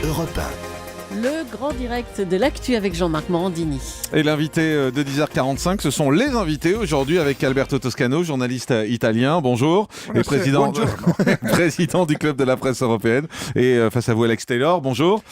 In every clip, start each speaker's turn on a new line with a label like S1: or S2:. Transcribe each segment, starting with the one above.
S1: Europe 1.
S2: Le grand direct de l'actu avec Jean-Marc Morandini.
S3: Et l'invité de 10h45, ce sont les invités aujourd'hui avec Alberto Toscano, journaliste italien, bonjour, et président du club de la presse européenne. Et face à vous Alex Taylor, bonjour,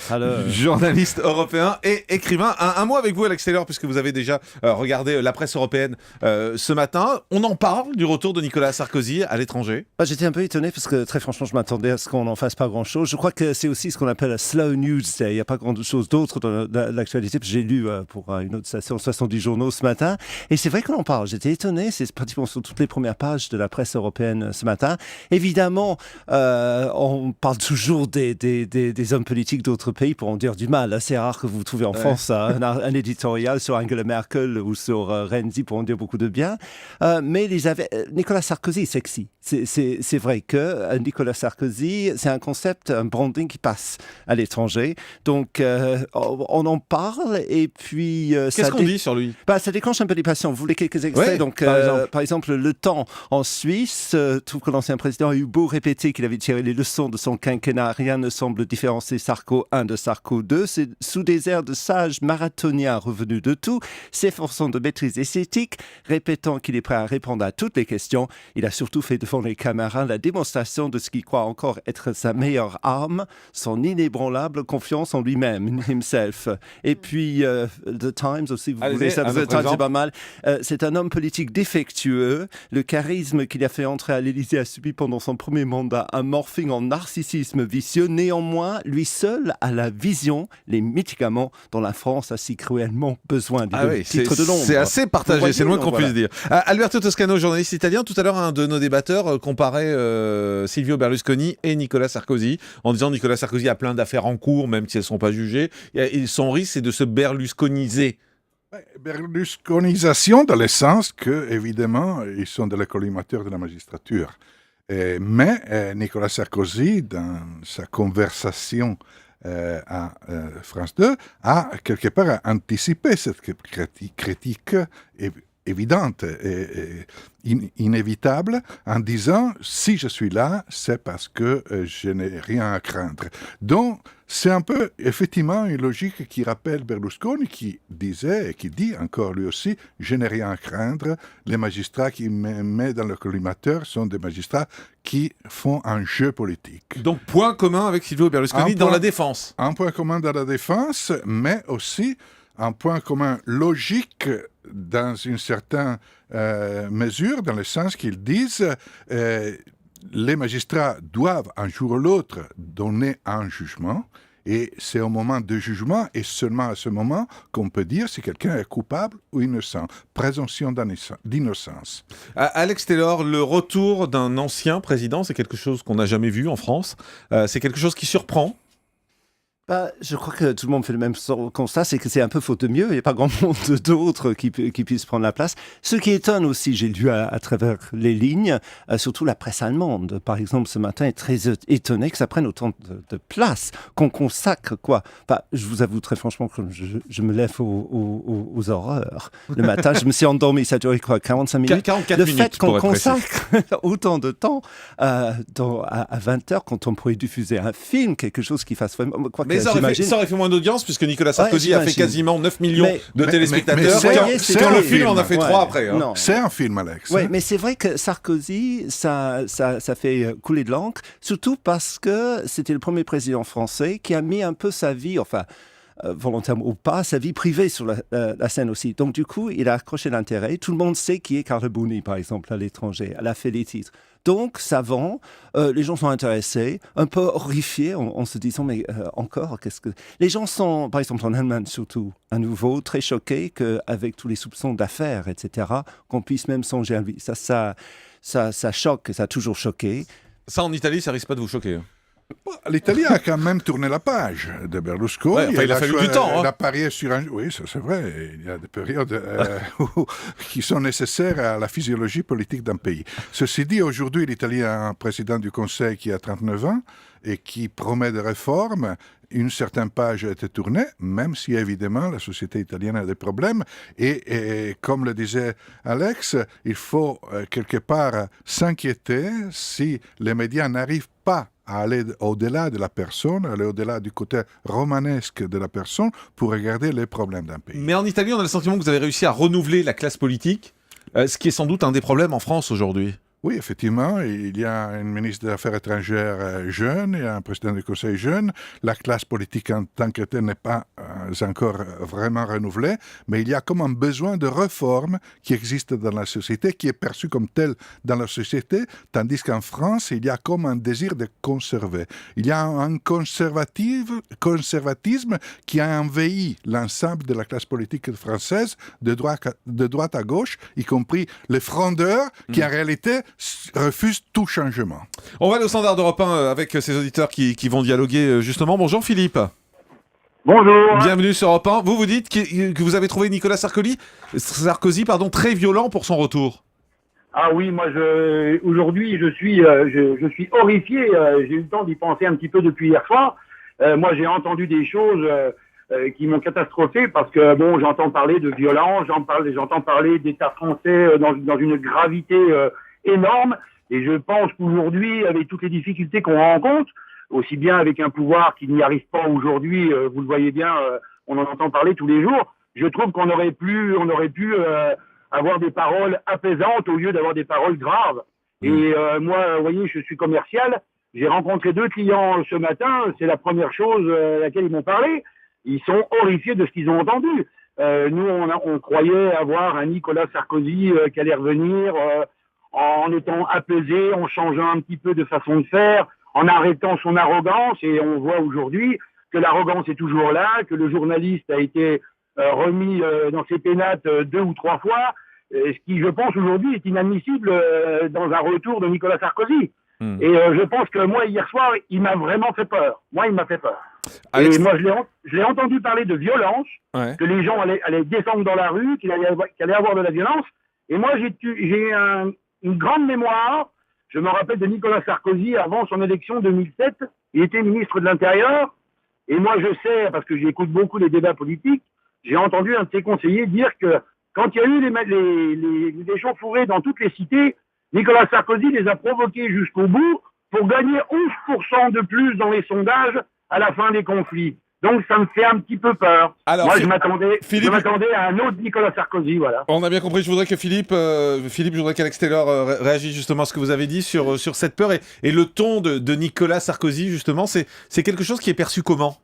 S3: journaliste européen et écrivain. Un mot avec vous Alex Taylor, puisque vous avez déjà regardé la presse européenne ce matin. On en parle du retour de Nicolas Sarkozy à l'étranger.
S4: J'étais un peu étonné parce que très franchement je m'attendais à ce qu'on n'en fasse pas grand-chose. Je crois que c'est aussi ce qu'on appelle un slow news day. Il n'y a pas grand-chose d'autre dans l'actualité. J'ai lu pour une autre station 70 journaux ce matin et c'est vrai qu'on en parle. J'étais étonné, c'est pratiquement sur toutes les premières pages de la presse européenne ce matin. Évidemment, on parle toujours des hommes politiques d'autres pays pour en dire du mal. C'est rare que vous trouvez en France un éditorial sur Angela Merkel ou sur Renzi pour en dire beaucoup de bien. Mais Nicolas Sarkozy est sexy. C'est vrai que Nicolas Sarkozy, c'est un concept, un branding qui passe à l'étranger. Donc, on en parle et puis...
S3: Qu'est-ce qu'on dit sur lui ?
S4: Ça déclenche un peu des passions. Vous voulez quelques extraits ?
S3: Oui,
S4: Donc, par exemple, Le Temps en Suisse trouve que l'ancien président a eu beau répéter qu'il avait tiré les leçons de son quinquennat. Rien ne semble différencier Sarko 1 de Sarko 2. C'est sous des airs de sage marathonien revenu de tout, s'efforçant de maîtriser ses éthiques, répétant qu'il est prêt à répondre à toutes les questions. Il a surtout fait devant les caméras la démonstration de ce qu'il croit encore être sa meilleure arme, son inébranlable confiance en lui-même, himself. Et puis, The Times aussi, vous voulez ça, The Times, c'est pas mal. C'est un homme politique défectueux. Le charisme qu'il a fait entrer à l'Élysée a subi pendant son premier mandat un morphing en narcissisme vicieux. Néanmoins, lui seul a la vision, les médicaments dont la France a si cruellement besoin. Titre de l'ombre.
S3: C'est assez partagé, c'est le moins qu'on puisse dire. Alberto Toscano, journaliste italien, tout à l'heure, un de nos débatteurs comparait Silvio Berlusconi et Nicolas Sarkozy, en disant Nicolas Sarkozy a plein d'affaires en cours, même si elles ne sont pas jugées. Et son risque, c'est de se berlusconiser.
S5: Berlusconisation dans le sens que, évidemment, ils sont des collimateurs de la magistrature. Mais Nicolas Sarkozy, dans sa conversation à France 2, a quelque part anticipé cette critique évidente et inévitable en disant « si je suis là, c'est parce que je n'ai rien à craindre ». Donc, c'est un peu, effectivement, une logique qui rappelle Berlusconi, qui disait et qui dit encore lui aussi « je n'ai rien à craindre ». Les magistrats qui me mettent dans le collimateur sont des magistrats qui font un jeu politique.
S3: Donc, point commun avec Silvio Berlusconi dans la défense.
S5: Un point commun dans la défense, mais aussi un point commun logique dans une certaine mesure, dans le sens qu'ils disent les magistrats doivent un jour ou l'autre donner un jugement, et c'est au moment du jugement, et seulement à ce moment, qu'on peut dire si quelqu'un est coupable ou innocent. Présomption d'innocence.
S3: Alex Taylor, le retour d'un ancien président, c'est quelque chose qu'on n'a jamais vu en France. C'est quelque chose qui surprend.
S4: Je crois que tout le monde fait le même constat, c'est que c'est un peu faute de mieux. Il n'y a pas grand monde d'autres qui puissent prendre la place. Ce qui étonne aussi, j'ai lu à travers les lignes, surtout la presse allemande, par exemple, ce matin, est très étonnée que ça prenne autant de place, qu'on consacre quoi. Je vous avoue très franchement que je me lève aux horreurs. Le matin, je me suis endormi, ça a duré 45 minutes.
S3: 44
S4: le
S3: minutes,
S4: fait qu'on consacre autant de temps à 20h, quand on pourrait diffuser un film, quelque chose qui fasse vraiment...
S3: Mais ça aurait fait moins d'audience, puisque Nicolas Sarkozy a fait quasiment 9 millions de téléspectateurs. Quand le film en a fait 3 après. Hein.
S5: C'est un film, Alex.
S4: Oui, mais c'est vrai que Sarkozy, ça fait couler de l'encre, surtout parce que c'était le premier président français qui a mis un peu sa vie, volontairement ou pas, sa vie privée sur la scène aussi. Donc du coup, il a accroché l'intérêt. Tout le monde sait qui est Carla Bruni, par exemple, à l'étranger. Elle a fait les titres. Donc, ça vend, les gens sont intéressés, un peu horrifiés en se disant, mais encore, qu'est-ce que... Les gens sont, par exemple en Allemagne surtout, à nouveau, très choqués qu'avec tous les soupçons d'affaires, etc., qu'on puisse même songer à lui. Ça choque, ça a toujours choqué.
S3: Ça, en Italie, ça risque pas de vous choquer.
S5: L'Italie a quand même tourné la page de Berlusconi.
S3: Il a fallu du temps.
S5: Il a parié sur un... Oui, ça c'est vrai. Il y a des périodes qui sont nécessaires à la physiologie politique d'un pays. Ceci dit, aujourd'hui, l'Italie a un président du Conseil qui a 39 ans et qui promet des réformes. Une certaine page a été tournée, même si évidemment la société italienne a des problèmes. Et comme le disait Alex, il faut quelque part s'inquiéter si les médias n'arrivent pas à aller au-delà de la personne, aller au-delà du côté romanesque de la personne pour regarder les problèmes d'un pays.
S3: Mais en Italie, on a le sentiment que vous avez réussi à renouveler la classe politique, ce qui est sans doute un des problèmes en France aujourd'hui.
S5: Oui, effectivement, il y a une ministre des Affaires étrangères jeune, il y a un président du Conseil jeune. La classe politique en tant que telle n'est pas encore vraiment renouvelée, mais il y a comme un besoin de réforme qui existe dans la société, qui est perçu comme tel dans la société, tandis qu'en France, il y a comme un désir de conserver. Il y a un conservatisme qui a envahi l'ensemble de la classe politique française, de droite à gauche, y compris les frondeurs, qui en réalité refuse tout changement.
S3: On va aller au standard d'Europe 1 avec ces auditeurs qui vont dialoguer justement. Bonjour Philippe.
S1: Bonjour.
S3: Bienvenue sur Europe 1. Vous dites que vous avez trouvé Nicolas Sarkozy, très violent pour son retour.
S1: Ah oui, moi aujourd'hui je suis horrifié. J'ai eu le temps d'y penser un petit peu depuis hier soir. Moi j'ai entendu des choses qui m'ont catastrophé parce que bon, j'entends parler de violence, j'entends parler d'État français dans une gravité énorme, et je pense qu'aujourd'hui, avec toutes les difficultés qu'on rencontre, aussi bien avec un pouvoir qui n'y arrive pas aujourd'hui, vous le voyez bien, on en entend parler tous les jours, je trouve qu'on aurait pu avoir des paroles apaisantes au lieu d'avoir des paroles graves. Et moi, vous voyez, je suis commercial, j'ai rencontré 2 clients ce matin, c'est la première chose à laquelle ils m'ont parlé, ils sont horrifiés de ce qu'ils ont entendu. Nous, on croyait avoir un Nicolas Sarkozy qui allait revenir en étant apaisé, en changeant un petit peu de façon de faire, en arrêtant son arrogance, et on voit aujourd'hui que l'arrogance est toujours là, que le journaliste a été remis dans ses pénates 2 ou 3 fois, ce qui, je pense, aujourd'hui est inadmissible dans un retour de Nicolas Sarkozy. Et je pense que moi, hier soir, il m'a vraiment fait peur. Moi, il m'a fait peur. Et moi, je l'ai entendu parler de violence, que les gens allaient descendre dans la rue, qu'il allait avoir de la violence. Et moi, j'ai une grande mémoire. Je me rappelle de Nicolas Sarkozy avant son élection 2007. Il était ministre de l'Intérieur. Et moi, je sais, parce que j'écoute beaucoup les débats politiques, j'ai entendu un de ses conseillers dire que quand il y a eu les échauffourées dans toutes les cités, Nicolas Sarkozy les a provoqués jusqu'au bout pour gagner 11% de plus dans les sondages à la fin des conflits. Donc ça me fait un petit peu peur. Alors, moi, je m'attendais à un autre Nicolas Sarkozy, voilà.
S3: On a bien compris. Je voudrais que je voudrais qu'Alex Taylor réagisse justement à ce que vous avez dit sur cette peur et le ton de Nicolas Sarkozy, justement. C'est quelque chose qui est perçu comment ?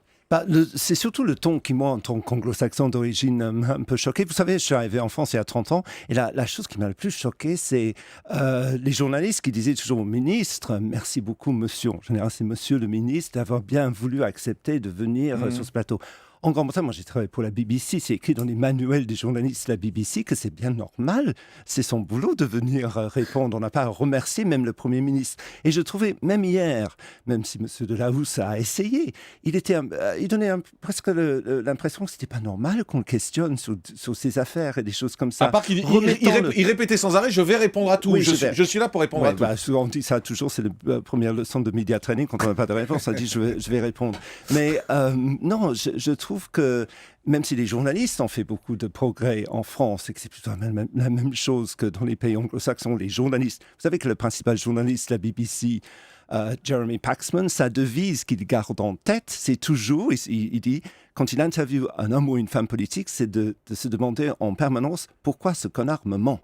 S4: C'est surtout le ton qui, moi, en tant qu'anglo-saxon d'origine, m'a un peu choqué. Vous savez, je suis arrivé en France il y a 30 ans, et la chose qui m'a le plus choqué, c'est les journalistes qui disaient toujours au ministre « Merci beaucoup, monsieur ». En général, c'est monsieur le ministre d'avoir bien voulu accepter de venir sur ce plateau. En Grande-Bretagne, moi j'ai travaillé pour la BBC, c'est écrit dans les manuels des journalistes de la BBC que c'est bien normal, c'est son boulot de venir répondre, on n'a pas à remercier même le Premier ministre. Et je trouvais, même hier, même si M. Delahousse a essayé, il donnait presque l'impression que c'était pas normal qu'on le questionne sur ses affaires et des choses comme ça.
S3: À part qu'il il répétait sans arrêt, je vais répondre à tout, oui, je suis là pour répondre à tout.
S4: Souvent on dit ça toujours, c'est la première leçon de media training, quand on n'a pas de réponse, on dit je vais répondre. Mais non, je trouve que même si les journalistes ont fait beaucoup de progrès en France et que c'est plutôt la même chose que dans les pays anglo-saxons, les journalistes, vous savez que le principal journaliste de la BBC, Jeremy Paxman, sa devise qu'il garde en tête, c'est toujours, il dit, quand il interviewe un homme ou une femme politique, c'est de se demander en permanence pourquoi ce connard me ment.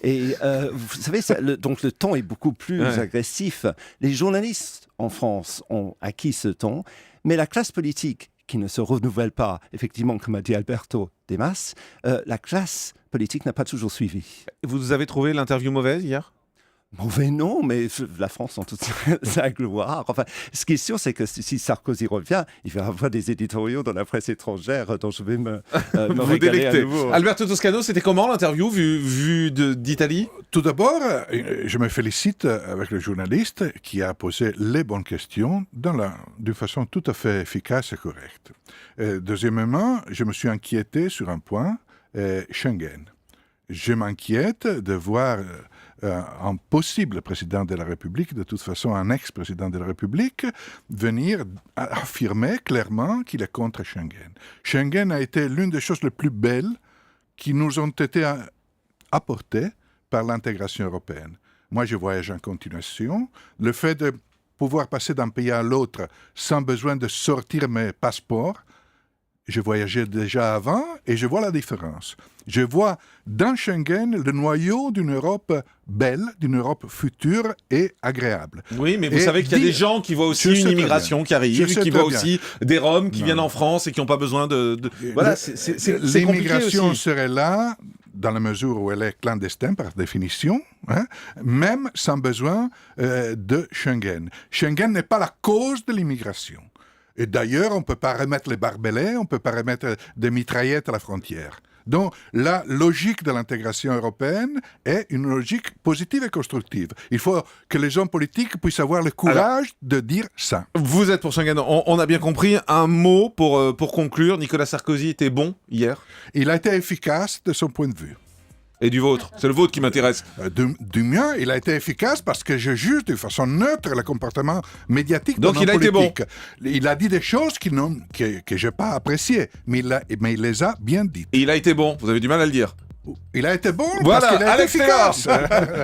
S4: Et vous savez, donc le ton est beaucoup plus agressif. Les journalistes en France ont acquis ce ton, mais la classe politique qui ne se renouvelle pas, effectivement, comme a dit Alberto Demas, la classe politique n'a pas toujours suivi.
S3: Vous avez trouvé l'interview mauvaise hier ?
S4: Mauvais non, mais la France en toute sa gloire. Enfin, ce qui est sûr, c'est que si Sarkozy revient, il va y avoir des éditoriaux dans la presse étrangère dont je vais me régaler à nouveau.
S3: Alberto Toscano, c'était comment l'interview vue d'Italie ?
S5: Tout d'abord, je me félicite avec le journaliste qui a posé les bonnes questions d'une façon tout à fait efficace et correcte. Deuxièmement, je me suis inquiété sur un point, Schengen. Je m'inquiète de voir un possible président de la République, de toute façon un ex-président de la République, venir affirmer clairement qu'il est contre Schengen. Schengen a été l'une des choses les plus belles qui nous ont été apportées par l'intégration européenne. Moi, je voyage en continuation. Le fait de pouvoir passer d'un pays à l'autre sans besoin de sortir mes passeports. Je voyageais déjà avant et je vois la différence. Je vois dans Schengen le noyau d'une Europe belle, d'une Europe future et agréable.
S3: Oui, mais vous savez qu'il y a des gens qui voient aussi une immigration qui arrive, qui voient aussi des Roms qui viennent en France et qui n'ont pas besoin de... Voilà, c'est compliqué aussi.
S5: L'immigration serait là dans la mesure où elle est clandestine par définition, hein, même sans besoin de Schengen. Schengen n'est pas la cause de l'immigration. Et d'ailleurs, on ne peut pas remettre les barbelés, on ne peut pas remettre des mitraillettes à la frontière. Donc, la logique de l'intégration européenne est une logique positive et constructive. Il faut que les hommes politiques puissent avoir le courage de dire ça.
S3: Vous êtes pour Schengen, on a bien compris. Un mot pour conclure. Nicolas Sarkozy était bon hier?
S5: Il a été efficace de son point de vue.
S3: Et du vôtre? C'est le vôtre qui m'intéresse.
S5: Du mien, il a été efficace parce que je juge de façon neutre le comportement médiatique
S3: d'un homme politique. Donc il a été
S5: bon. Il a dit des choses que je n'ai pas appréciées, mais il les a bien dites.
S3: Et il a été bon, vous avez du mal à le dire.
S5: Il a été bon
S3: voilà,
S5: parce qu'il a été efficace.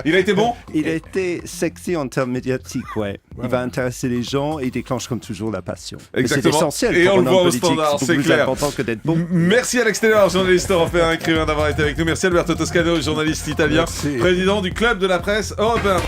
S3: Il a été bon.
S4: Il a été sexy en termes médiatiques, ouais. Il va intéresser les gens et il déclenche comme toujours la passion.
S3: Exactement.
S4: C'est essentiel
S3: et
S4: pour
S3: on le
S4: un
S3: voit
S4: homme
S3: au
S4: politique.
S3: standard, c'est
S4: plus
S3: clair.
S4: important que d'être bon.
S3: Merci Alex Taylor, journaliste européen, écrivain, d'avoir été avec nous. Merci Alberto Toscano, journaliste italien, président du Club de la Presse européen.